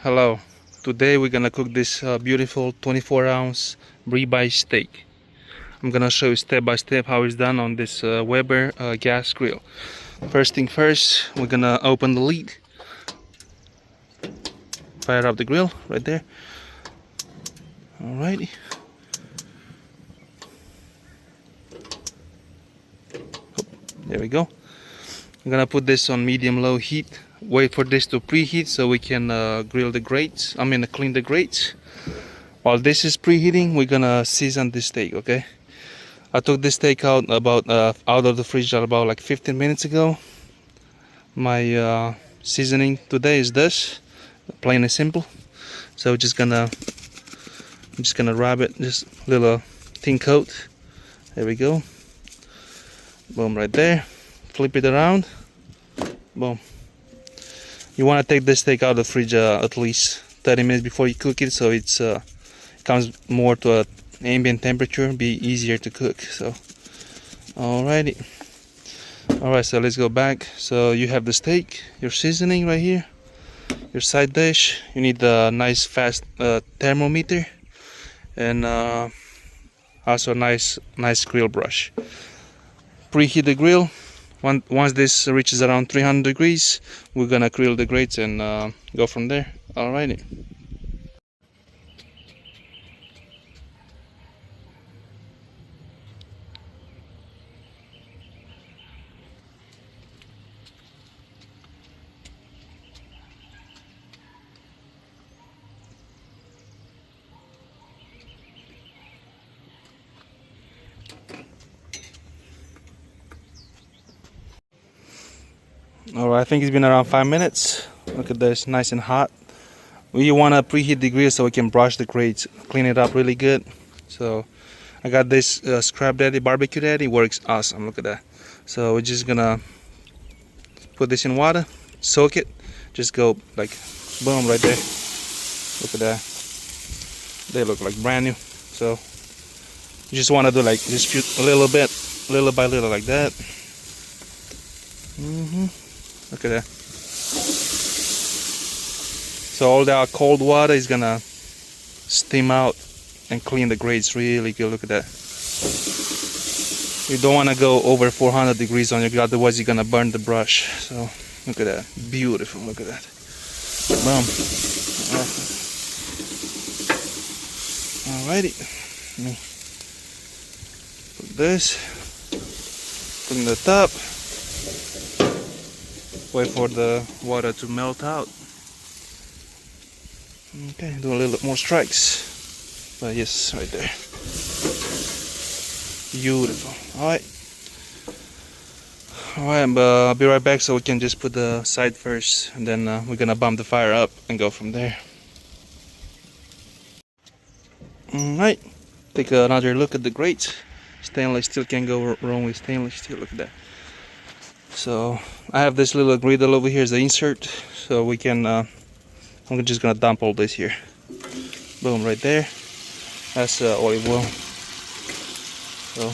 Hello. Today we're gonna cook this beautiful 24-ounce ribeye steak. I'm gonna show you step by step how it's done on this Weber gas grill. First thing first, we're gonna open the lid, fire up the grill right there. Alrighty. There we go. I'm gonna put this on medium-low heat. Wait for this to preheat so we can grill the grates. Clean the grates. While this is preheating, we're gonna season this steak. Okay. I took this steak out out of the fridge about like 15 minutes ago. My seasoning today is this, plain and simple. So I'm just gonna rub it, just a little thin coat. There we go. Boom, right there. Flip it around. Boom. You want to take this steak out of the fridge at least 30 minutes before you cook it, so it's comes more to an ambient temperature, be easier to cook. So alrighty. Alright, so let's go back. So you have the steak, your seasoning right here, your side dish. You need a nice fast thermometer, and also a nice grill brush. Preheat the grill. Once this reaches around 300 degrees, we're gonna grill the grates and go from there. Alrighty. Alright, I think it's been around 5 minutes. Look at this, nice and hot. We want to preheat the grill so we can brush the grates, clean it up really good. So I got this Scrap Daddy barbecue daddy, works awesome. Look at that. So we're just gonna put this in water, soak it, just go like boom right there. Look at that. They look like brand new. So you just want to do like just a little bit, little by little, like that. Look at that. So all that cold water is gonna steam out and clean the grates really good. Look at that. You don't want to go over 400 degrees on your grill, otherwise you're gonna burn the brush. So look at that, beautiful. Look at that. Boom. Alrighty. Let me put this. Put in the top. Wait for the water to melt out. Okay, do a little more strikes. But yes, right there. Beautiful. Alright. Alright, I'll be right back so we can just put the side first, and then we're gonna bump the fire up and go from there. Alright, take another look at the grates. Stainless steel, can't go wrong with stainless steel. Look at that. So I have this little griddle over here as the insert, so we can I'm just gonna dump all this here. Boom, right there. That's olive oil. So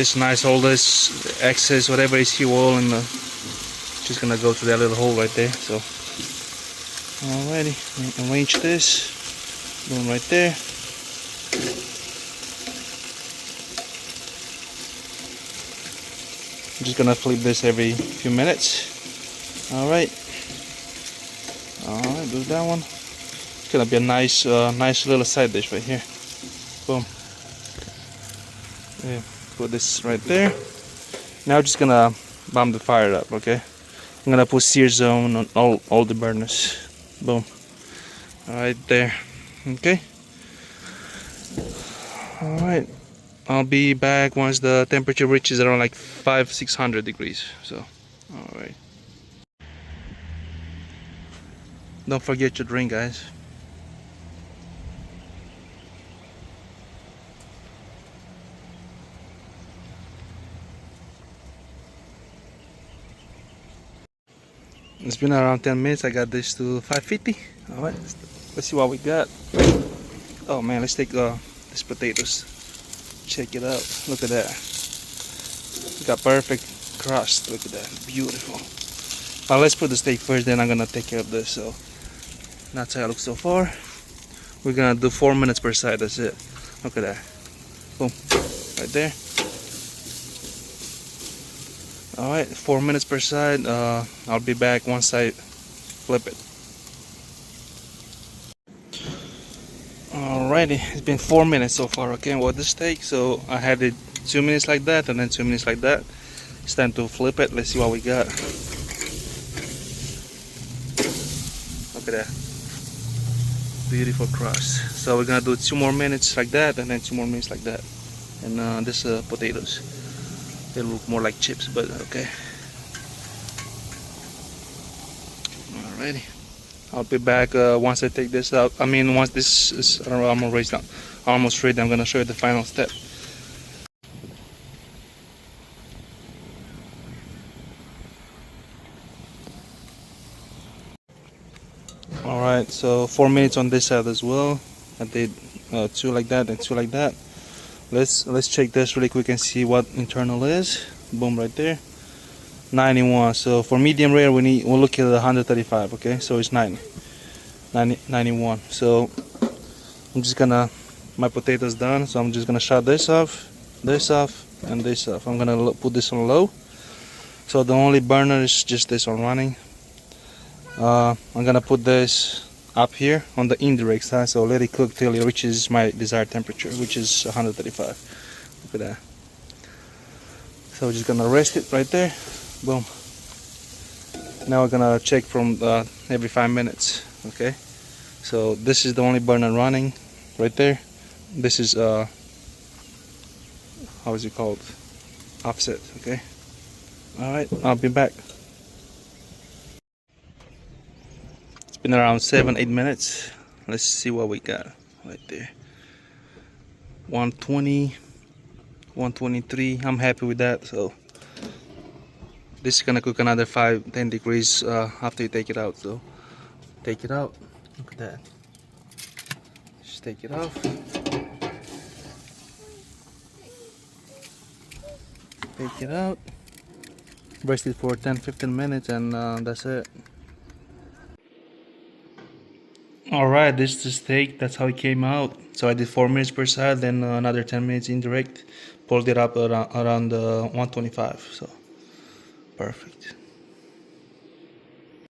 it's nice, all this excess, whatever is fuel oil, and just gonna go to that little hole right there. So alrighty, arrange this. Boom, right there. I'm just gonna flip this every few minutes. Alright, do that one. It's gonna be a nice little side dish right here. Boom. Yeah, put this right there. Now I'm just gonna bump the fire up. Okay, I'm gonna put sear zone on all the burners. Boom. Right there. Okay. Alright, I'll be back once the temperature reaches around like 500-600 degrees. So alright, don't forget your drink, guys. It's been around 10 minutes. I got this to 550. Alright, let's see what we got. Oh man, let's take these potatoes. Check it out. Look at that. Got perfect crust. Look at that. Beautiful. Let's put the steak first, then I'm gonna take care of this. So That's how it looks so far. We're gonna do 4 minutes per side. That's it. Look at that. Boom. Right there. Alright, 4 minutes per side. I'll be back once I flip it. Alrighty, it's been 4 minutes so far. Okay, what this takes. So I had it 2 minutes like that and then 2 minutes like that. It's time to flip it. Let's see what we got. Look at that. Beautiful crust. So we're gonna do 2 more minutes like that and then 2 more minutes like that. And this potatoes. They look more like chips, but okay. Alrighty. I'll be back once I take this out. I mean, once this is almost ready. I'm gonna show you the final step. Alright, so 4 minutes on this side as well. I did 2 like that and 2 like that. Let's check this really quick and see what internal is. Boom, right there. 91. So for medium rare we'll look at 135. Okay, so it's 91. So I'm just gonna, my potatoes done, so I'm just gonna shut this off, and this off. I'm gonna put this on low, so the only burner is just this one running. I'm gonna put this up here on the indirect side, so let it cook till it reaches my desired temperature, which is 135. Look at that. So we're just gonna rest it right there. Boom. Now we're gonna check from every 5 minutes. Okay, so this is the only burner running right there. This is how is it called, offset. Okay, all right, I'll be back. It's been around 7-8 minutes. Let's see what we got right there. 120, 123. I'm happy with that. So this is gonna cook another 5-10 degrees after you take it out. So take it out. Look at that. Just take it off. Take it out. Rest it for 10-15 minutes and that's it. Alright, this is the steak. That's how it came out. So I did 4 minutes per side, then another 10 minutes indirect. Pulled it up around 125. So perfect.